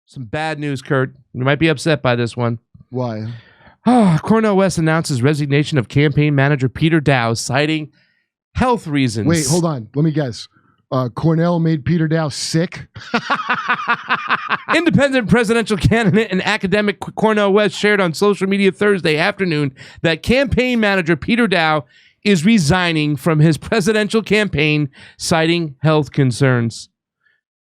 Some bad news, Kurt. You might be upset by this one. Why? Cornel West announces resignation of campaign manager Peter Dow, citing health reasons. Wait, hold on. Let me guess. Cornel made Peter Dow sick? Independent presidential candidate and academic Cornel West shared on social media Thursday afternoon that campaign manager Peter Dow is resigning from his presidential campaign, citing health concerns.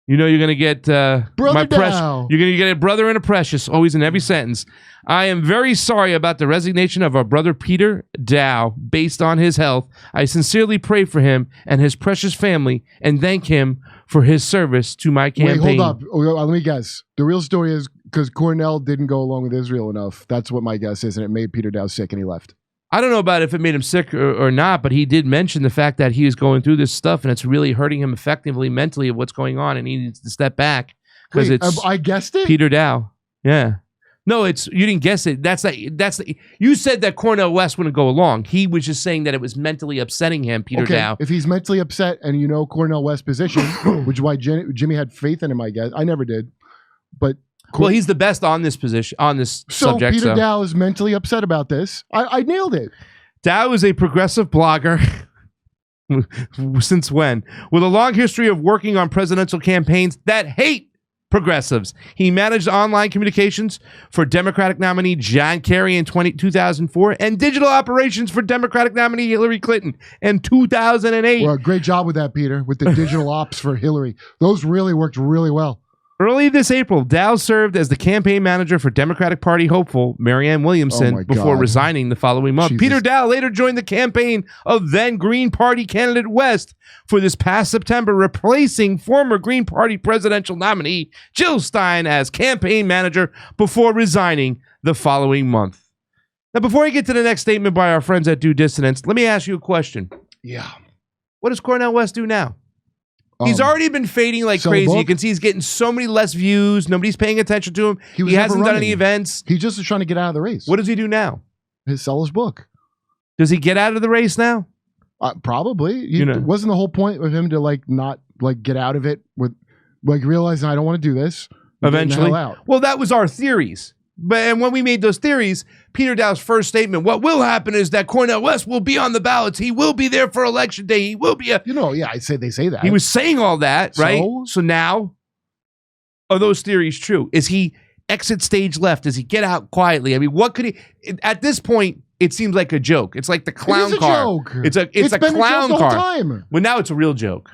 You know you're going to get Brother Dow. You're going to get a brother and a precious, always in every sentence. I am very sorry about the resignation of our brother Peter Dow based on his health. I sincerely pray for him and his precious family and thank him for his service to my campaign. Wait, hold up. Let me guess. The real story is because Cornel didn't go along with Israel enough. That's what my guess is, and it made Peter Dow sick and he left. I don't know about if it made him sick or not, but he did mention the fact that he is going through this stuff and it's really hurting him effectively mentally of what's going on, and he needs to step back because it's. I guessed it. Peter Dow. Yeah. No, you didn't guess it. You said that Cornel West wouldn't go along. He was just saying that it was mentally upsetting him, Peter Dow. If he's mentally upset and you know Cornel West's position, which is why Jimmy had faith in him, I guess. I never did, but. Well, he's the best on this position, on this subject. Peter Dow is mentally upset about this. I nailed it. Dow is a progressive blogger. Since when? With a long history of working on presidential campaigns that hate progressives. He managed online communications for Democratic nominee John Kerry in 2004 and digital operations for Democratic nominee Hillary Clinton in 2008. Well, great job with that, Peter, with the digital ops for Hillary. Those really worked really well. Early this April, Dow served as the campaign manager for Democratic Party hopeful Marianne Williamson before resigning the following month. Jesus. Peter Dow later joined the campaign of then Green Party candidate West for this past September, replacing former Green Party presidential nominee Jill Stein as campaign manager before resigning the following month. Now, before I get to the next statement by our friends at Due Dissidence, let me ask you a question. Yeah. What does Cornel West do now? He's already been fading like crazy. You can see he's getting so many less views. Nobody's paying attention to him. He hasn't done any events. He just is trying to get out of the race. What does he do now? Sell his book. Does he get out of the race now? Probably. Wasn't the whole point of him to not get out of it with realizing I don't want to do this eventually? Well, that was our theories. And when we made those theories, Peter Dow's first statement, what will happen is that Cornel West will be on the ballots. He will be there for election day. He will be they say that. He was saying all that, right? So now, are those theories true? Is he exit stage left? Does he get out quietly? I mean, what could he, at this point, it seems like a joke. It's like the clown car. Joke. It's a clown car. Time. Well, now it's a real joke.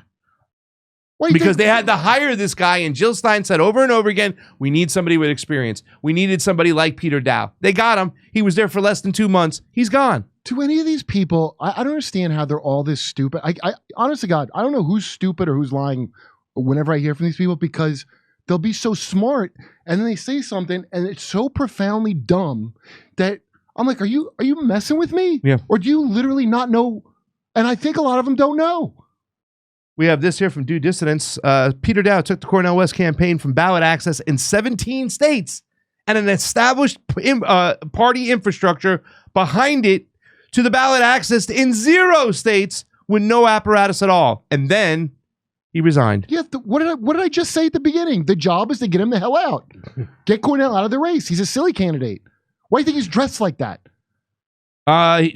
Because they had to hire this guy, and Jill Stein said over and over again, we need somebody with experience. We needed somebody like Peter Dow. They got him. He was there for less than 2 months. He's gone. To any of these people, I don't understand how they're all this stupid. I honest to God, I don't know who's stupid or who's lying whenever I hear from these people, because they'll be so smart, and then they say something, and it's so profoundly dumb that I'm like, are you messing with me? Yeah. Or do you literally not know? And I think a lot of them don't know. We have this here from Due Dissidence. Peter Dow took the Cornel West campaign from ballot access in 17 states and an established party infrastructure behind it to the ballot access in 0 states with no apparatus at all. And then he resigned. Yeah, what did I just say at the beginning? The job is to get him the hell out. Get Cornel out of the race. He's a silly candidate. Why do you think he's dressed like that?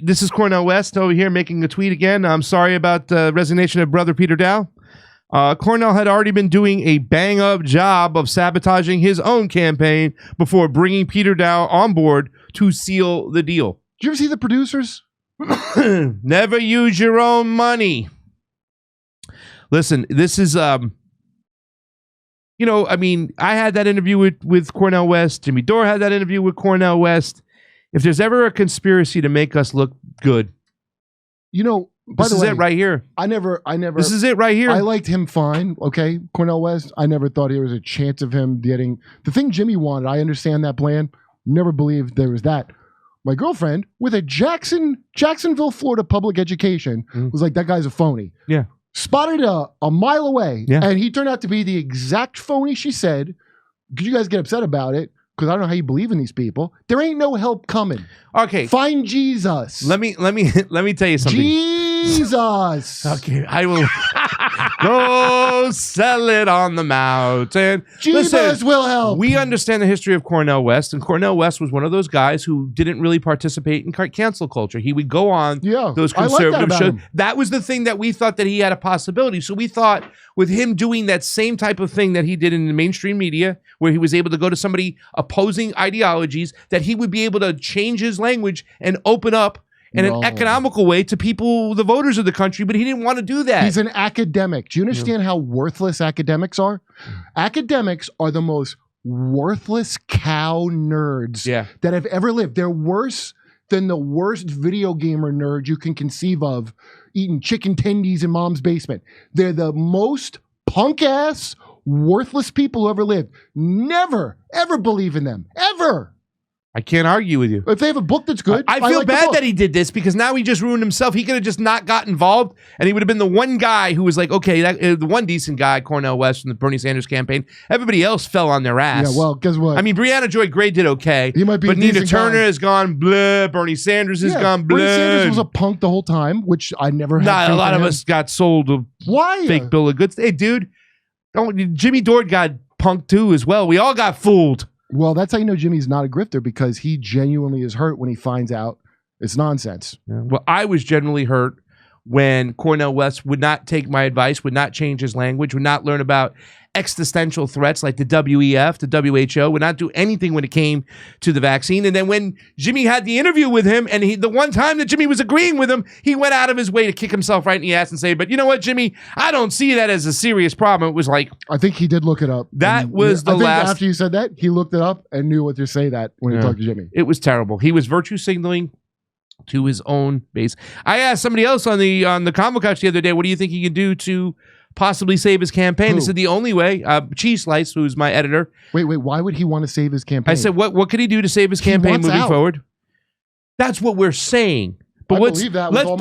This is Cornel West over here making a tweet again. I'm sorry about the resignation of brother Peter Dow. Cornel had already been doing a bang-up job of sabotaging his own campaign before bringing Peter Dow on board to seal the deal. Did you ever see The Producers? Never use your own money. Listen, this is, I had that interview with Cornel West. Jimmy Dore had that interview with Cornel West. If there's ever a conspiracy to make us look good, by the way, this is it right here. I never. This is it right here. I liked him fine. Okay, Cornel West. I never thought there was a chance of him getting the thing Jimmy wanted. I understand that plan. Never believed there was that. My girlfriend with a Jacksonville, Florida public education was like, that guy's a phony. Yeah. Spotted a mile away, and he turned out to be the exact phony she said. Could you guys get upset about it? Because I don't know how you believe in these people. There ain't no help coming. Okay. Find Jesus. Let me tell you something. Jesus. Okay, I will. Go sell it on the mountain. Jesus will help. We understand the history of Cornel West, and Cornel West was one of those guys who didn't really participate in cancel culture. He would go on those conservative shows. That was the thing that we thought that he had a possibility. So we thought with him doing that same type of thing that he did in the mainstream media, where he was able to go to somebody opposing ideologies, that he would be able to change his language and open up in an economical way to people, the voters of the country, but he didn't want to do that. He's an academic. Do you understand how worthless academics are? Academics are the most worthless cow nerds that have ever lived. They're worse than the worst video gamer nerd you can conceive of, eating chicken tendies in mom's basement. They're the most punk-ass, worthless people who ever lived. Never, ever believe in them. Ever. I can't argue with you. If they have a book that's good, I feel bad that he did this because now he just ruined himself. He could have just not got involved, and he would have been the one guy who was like, okay, the one decent guy, Cornel West from the Bernie Sanders campaign. Everybody else fell on their ass. Yeah, well, guess what? I mean, Brianna Joy Gray did okay. He might be, but Nina Turner has gone blah. Bernie Sanders has gone blah. Bernie Sanders was a punk the whole time, which I never had. A lot of us got sold a fake bill of goods. Hey, dude, Jimmy Dore got punked too as well. We all got fooled. Well, that's how you know Jimmy's not a grifter, because he genuinely is hurt when he finds out it's nonsense. Yeah. Well, I was genuinely hurt when Cornel West would not take my advice, would not change his language, would not learn about existential threats like the WEF, the WHO, would not do anything when it came to the vaccine. And then when Jimmy had the interview with him, and the one time that Jimmy was agreeing with him, he went out of his way to kick himself right in the ass and say, but you know what, Jimmy, I don't see that as a serious problem. It was like, I think he did look it up. That was the last. After you said that, he looked it up and knew what to say that when he talked to Jimmy. It was terrible. He was virtue signaling to his own base. I asked somebody else on the Convo Couch the other day, what do you think he could do to possibly save his campaign? He said the only way, Cheese Slice, who's my editor. Wait, why would he want to save his campaign? I said, what could he do to save his campaign moving forward? That's what we're saying. But let's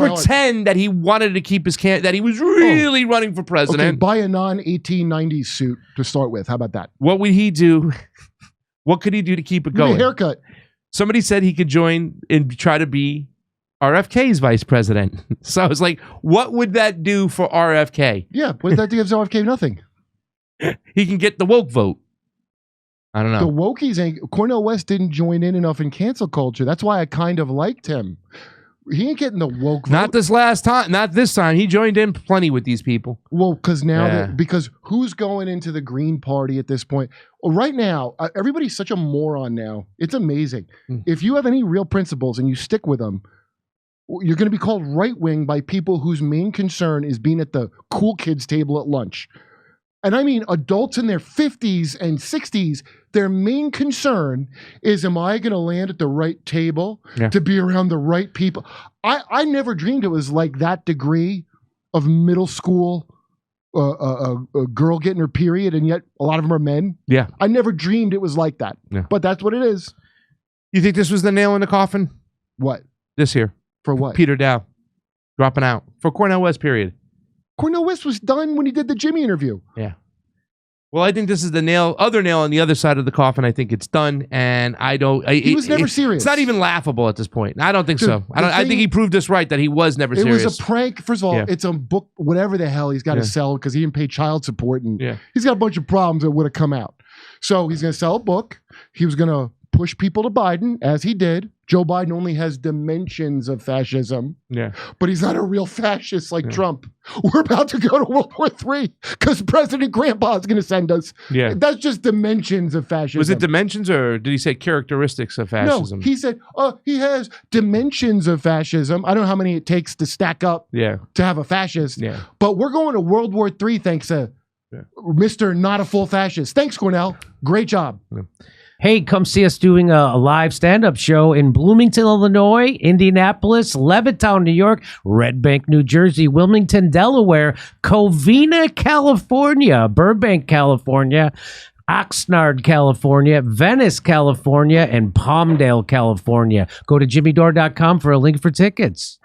pretend that he wanted to keep his that he was really running for president. Okay, buy a non-1890s suit to start with. How about that? What would he do? What could he do to keep it going? A haircut. Somebody said he could join and try to be RFK's vice president. So I was like, what would that do for RFK? Yeah, what did that give RFK? Nothing. He can get the woke vote. I don't know. The wokies ain't. Cornel West didn't join in enough in cancel culture. That's why I kind of liked him. He ain't getting the woke vote. Not this last time. Not this time. He joined in plenty with these people. Well, because now, because who's going into the Green Party at this point? Well, right now, everybody's such a moron now. It's amazing. If you have any real principles and you stick with them, you're going to be called right-wing by people whose main concern is being at the cool kids table at lunch. And I mean adults in their 50s and 60s, their main concern is, am I going to land at the right table to be around the right people? I never dreamed it was like that degree of middle school, a girl getting her period, and yet a lot of them are men. Yeah. I never dreamed it was like that. Yeah. But that's what it is. You think this was the nail in the coffin? What? This here. For what? Peter Dow dropping out. For Cornel West, period. Cornel West was done when he did the Jimmy interview. Yeah. Well, I think this is the other nail on the other side of the coffin. I think it's done, and I don't. He was never serious. It's not even laughable at this point. I don't think so. I think he proved us right that he was never serious. It was a prank. First of all, it's a book, whatever the hell he's got to sell because he didn't pay child support, and he's got a bunch of problems that would have come out. So he's going to sell a book. He was going to push people to Biden, as he did. Joe Biden only has dimensions of fascism. Yeah. But he's not a real fascist like Trump. We're about to go to World War III because President Grandpa is going to send us. Yeah. That's just dimensions of fascism. Was it dimensions, or did he say characteristics of fascism? No, he said, he has dimensions of fascism. I don't know how many it takes to stack up to have a fascist. Yeah. But we're going to World War III thanks to Mr. Not a Full Fascist. Thanks, Cornel. Great job. Yeah. Hey, come see us doing a live stand-up show in Bloomington, Illinois, Indianapolis, Levittown, New York, Red Bank, New Jersey, Wilmington, Delaware, Covina, California, Burbank, California, Oxnard, California, Venice, California, and Palmdale, California. Go to jimmydore.com for a link for tickets.